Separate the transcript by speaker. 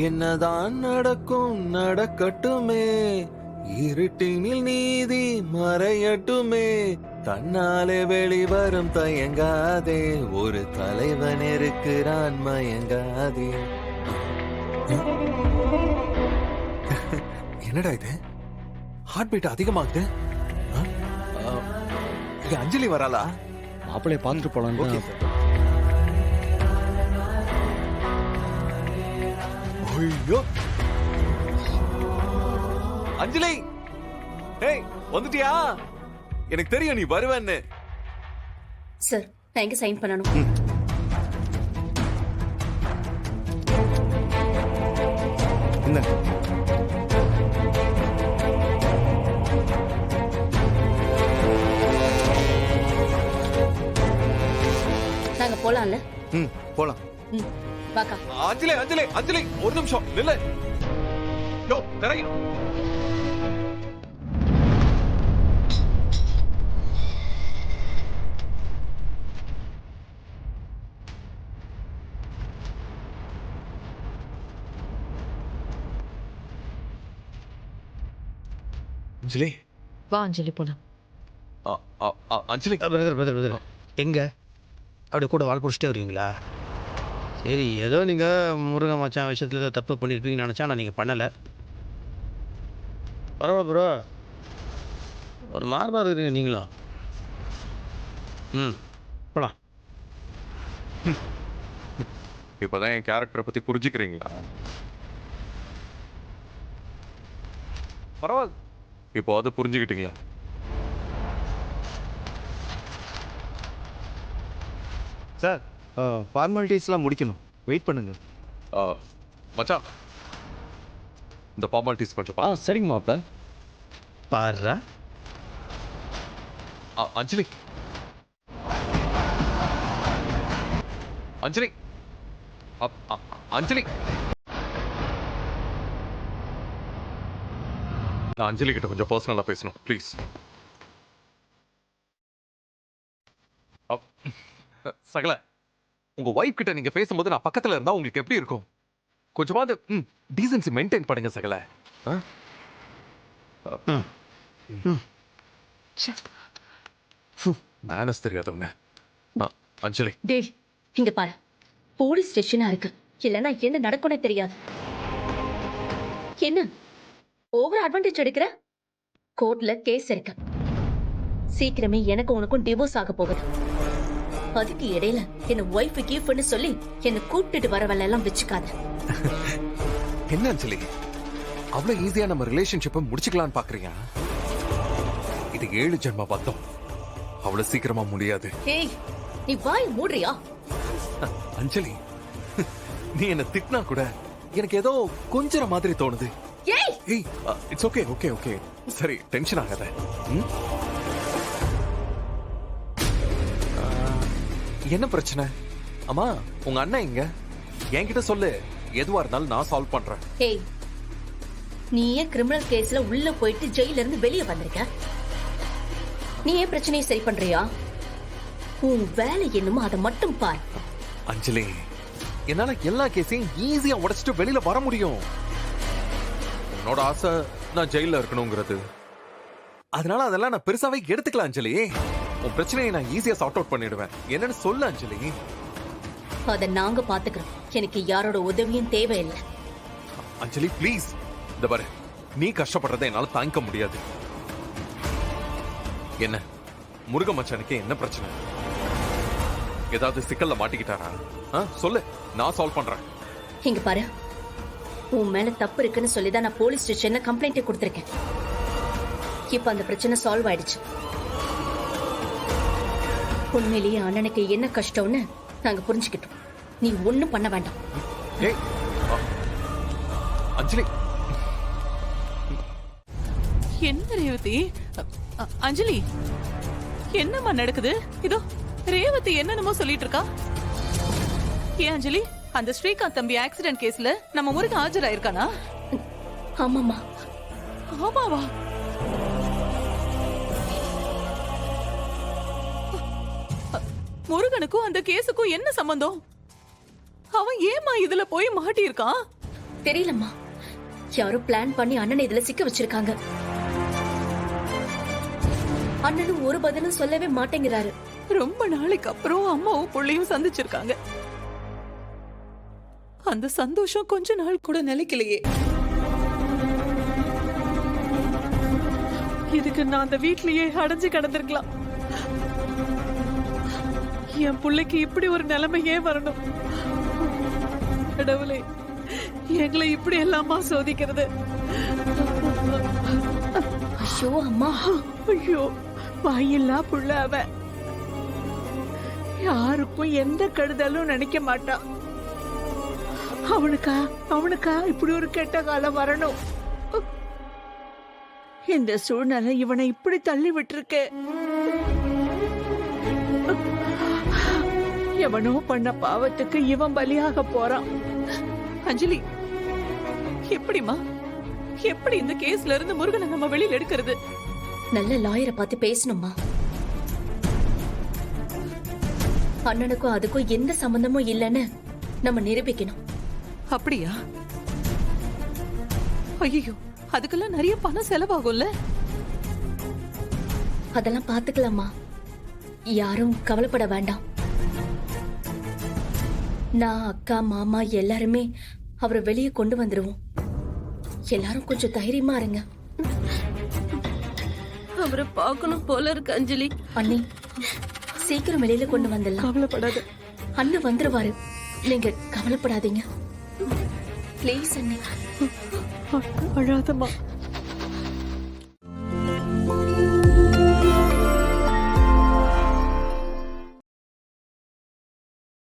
Speaker 1: என்னதான் நடக்கும் நடக்கட்டுமே, இருட்டினில் நீதி மறையட்டுமே, தன்னாலே வெளிவரும் தயங்காதே, ஒரு தலைவன் இருக்கிறான் மயங்காதே. என்னடா இது, ஹார்ட் பீட் அதிகமாகுது. இங்க அஞ்சலி வராளா?
Speaker 2: மாப்பிள்ளைய பார்த்துட்டு போலாம்.
Speaker 1: Okay sir. ஐயோ அஞ்சலி, ஏய் வந்துட்டியா? எனக்கு தெரியும் நீ வருவேன்னு.
Speaker 3: சார் நான் எங்க சைன் பண்ணணும்?
Speaker 2: இந்த
Speaker 3: நாங்க போலாம்ல?
Speaker 2: போலாம்.
Speaker 3: வாக்கா.
Speaker 1: அஞ்சலி அஞ்சலி அஞ்சலி ஒரு நிமிஷம் நில்லு. யோ தெரையும். அஞ்சலி
Speaker 4: வா அஞ்சலி போலாம்.
Speaker 1: அஞ்சலி
Speaker 2: பிரதர் எங்க அப்படி கூட வாழ் பிடிச்சிட்டே வருவீங்களா? சரி, ஏதோ நீங்கள் முருகன் மச்சான் விஷயத்தில் ஏதோ தப்பு பண்ணியிருப்பீங்கன்னு நினச்சா நான் நீங்கள் பண்ணலை. பரவாயில்ல ப்ரோ, ஒரு மார்பாக இருக்கிறீங்க நீங்களும். போலாம்.
Speaker 1: இப்பதான் என் கேரக்டரை பத்தி புரிஞ்சுக்கிறீங்களா? பரவாயில்ல, இப்போ அது புரிஞ்சுக்கிட்டீங்களா?
Speaker 2: சார், ஃபார்மாலிட்டிஸ்லாம் முடிக்கணும், வெயிட் பண்ணுங்க.
Speaker 1: மச்சான், இந்த ஃபார்மாலிட்டிஸ் கொஞ்சம்
Speaker 2: சரிங்க மாப்பிள்ள. பாருடா
Speaker 1: அஞ்சலி அஞ்சலி அஞ்சலி, நான் அஞ்சலி கிட்ட கொஞ்சம் பர்சனலா பேசணும் ப்ளீஸ். சகல, உங்க வைஃப் கிட்ட நீங்க பேசும்போது நான் பக்கத்துல இருந்தா உங்களுக்கு எப்படி இருக்கும்? கொஞ்சமாவது டீசன்சி மெயின்டைன் பண்ணுங்க சகல. மேனஸ் தெரியாதவங்க. அஞ்சலி
Speaker 3: டேய் இங்க பாரு, போலீஸ் ஸ்டேஷனா இருக்கு, இல்லைன்னா என்ன நடக்கும்னே தெரியாது. என்ன ஓவர் அட்வான்டேஜ் எடுக்கிற? கோர்ட்ல கேஸ் இருக்கு, சீக்கிரமே எனக்கு உனக்கும் டிவோர்ஸ் ஆக போகுது. அதுக்கு இடையில என்ன ஒய்ஃப் கீஃப்னு சொல்லி என்ன கூப்பிட்டுட்டு வரவெல்லாம் எல்லாம் வச்சுக்காத.
Speaker 1: என்ன அஞ்சலி, அவ்வளவு ஈஸியா நம்ம ரிலேஷன்ஷிப்பை முடிச்சுக்கலாம்னு பாக்குறீங்க? இது 7 ஜென்ம பந்தம், அவ்வளவு சீக்கிரமா முடியாது.
Speaker 3: ஏய் நீ வாய் மூடுறியா?
Speaker 1: அஞ்சலி, நீ என்ன திட்டினா கூட எனக்கு ஏதோ கொஞ்சம் மாதிரி தோணுது.
Speaker 3: ஏய்
Speaker 1: ஏய் இட்ஸ் ஓகே ஓகே ஓகே, சரி டென்ஷன் ஆகாத. என்ன பிரச்சனை? அம்மா உங்க அண்ணன் எங்க? என்கிட்ட சொல்லு, எதுவா இருந்தாலும் நான் சால்வ் பண்றேன்.
Speaker 3: ஏய் நீ ஏன் கிரிமினல் கேஸ்ல உள்ள போயிட்டு ஜெயில இருந்து வெளியே வந்திருக்க? நீ ஏன் பிரச்சனையை சரி பண்றியா? உன் வேலை என்னமோ அதை மட்டும் பார்.
Speaker 1: அஞ்சலி, என்னால எல்லா கேஸையும் ஈஸியா உடைச்சிட்டு வெளியில வர முடியும். உன்னோட ஆசை நான் ஜெயில இருக்கணுங்கிறது, அதனால அதெல்லாம் நான் பெருசாவே எடுத்துக்கலாம். அஞ்சலி, உன் பிரச்சனையை நான் ஈஸியா சார்ட் அவுட் பண்ணிடுவேன். என்னன்னு சொல்லு அஞ்சலி.
Speaker 3: அத நாங்க பாத்துக்கிறோம், எனக்கு யாரோட உதவியும் தேவையில்லை.
Speaker 1: அஞ்சலி ப்ளீஸ், இந்த பாரு, நீ கஷ்டப்படுறதை என்னால தாங்கிக்க முடியாது. என்ன முருக மச்சானுக்கு என்ன பிரச்சனை? ஏதாவது சிக்கல்ல மாட்டிக்கிட்டாரா? சொல்லு, நான் சால்வ் பண்றேன்.
Speaker 3: இங்க பாரு, உன் மேல தப்பு இருக்குன்னு சொல்லிதான் நான் போலீஸ் ஸ்டேஷன்ல கம்ப்ளைண்ட் கொடுத்திருக்கேன். இப்ப அந்த பிரச்சனை சால்வ் ஆயிடுச்சு. உண்மையிலேயே அண்ணனுக்கு என்ன கஷ்டம்னு நாங்க புரிஞ்சுக்கிட்டோம். நீ ஒண்ணும் பண்ண வேண்டாம்.
Speaker 1: ஏய் அஞ்சலி.
Speaker 5: என்ன ரேவதி? அஞ்சலி, என்னம்மா நடக்குது? இதோ ரேவதி என்னென்னமோ சொல்லிட்டு இருக்கா. ஏன் அஞ்சலி, அந்த ஸ்ரீகாந்த் தம்பி ஆக்சிடென்ட் கேஸ்ல நம்ம ஊருக்கு ஆஜராயிருக்கானா?
Speaker 3: ஆமாமா.
Speaker 5: ஆமாவா? முருகனுக்கும் அந்த கேஸுக்கும் என்ன சம்பந்தம்? அவன் ஏமா இதுல போய் மாட்டி இருக்கான்?
Speaker 3: தெரியலம்மா. யாரோ பிளான் பண்ணி அண்ணனை இதுல சிக்க வச்சிருக்காங்க. அண்ணனும் ஒரு பதிலும் சொல்லவே மாட்டேங்கிறாரு.
Speaker 5: ரொம்ப நாளைக்கு அப்புறம் அம்மாவும் புள்ளையும் சந்திச்சிருக்காங்க. அந்த சந்தோஷம் கொஞ்ச நாள் கூட நிலைக்கலையே. இதுக்கு நான் அந்த வீட்லயே அடைஞ்சு கிடந்திருக்கலாம். என் பிள்ளைக்கு இப்படி ஒரு நிலைமை ஏன் வரணும்? கடவுளே, எங்களை இப்படி எல்லாமா சோதிக்கிறது?
Speaker 3: ஐயோ அம்மா,
Speaker 5: ஐயோ, வாயில்லா புள்ள அவ. யாருக்கும் எந்த கெடுதலும் நினைக்க மாட்டான். அவனுக்கா இப்படி ஒரு கெட்ட காலம் வரணும்? இந்த சூழ்நிலை இவனை இப்படி தள்ளி விட்டுருக்கு. எவனோ பண்ண பாவத்துக்கு இவன் பலியாக போறான். அஞ்சலி, எப்படிமா, எப்படி இந்த கேஸ்ல இருந்து முருகனை நம்ம வெளியில எடுக்கிறது?
Speaker 3: நல்ல லாயரை பார்த்து பேசணுமா? அண்ணனுக்கும் அதுக்கும் எந்த சம்பந்தமும் இல்லைன்னு நம்ம நிரூபிக்கணும்.
Speaker 5: அப்படியா? ஐயோ, அதுக்கெல்லாம் நிறைய பணம் செலவாகும்ல.
Speaker 3: அதெல்லாம் பாத்துக்கலாமா, யாரும் கவலைப்பட வேண்டாம். நான், அக்கா, மாமா எல்லாருமே அவரை வெளியே கொண்டு வந்துருவோம். எல்லாரும் கொஞ்சம் தைரியமா இருங்க.
Speaker 4: அவரை பார்க்கணும் போல இருக்கு அஞ்சலி.
Speaker 3: அண்ணி, சீக்கிரம் வெளியில கொண்டு வந்துடலாம்.
Speaker 5: கவலைப்படாத,
Speaker 3: அண்ணன் வந்துருவாரு. நீங்க கவலைப்படாதீங்க. ப்ளீஸ் அண்ணி.
Speaker 5: அழாதம்மா.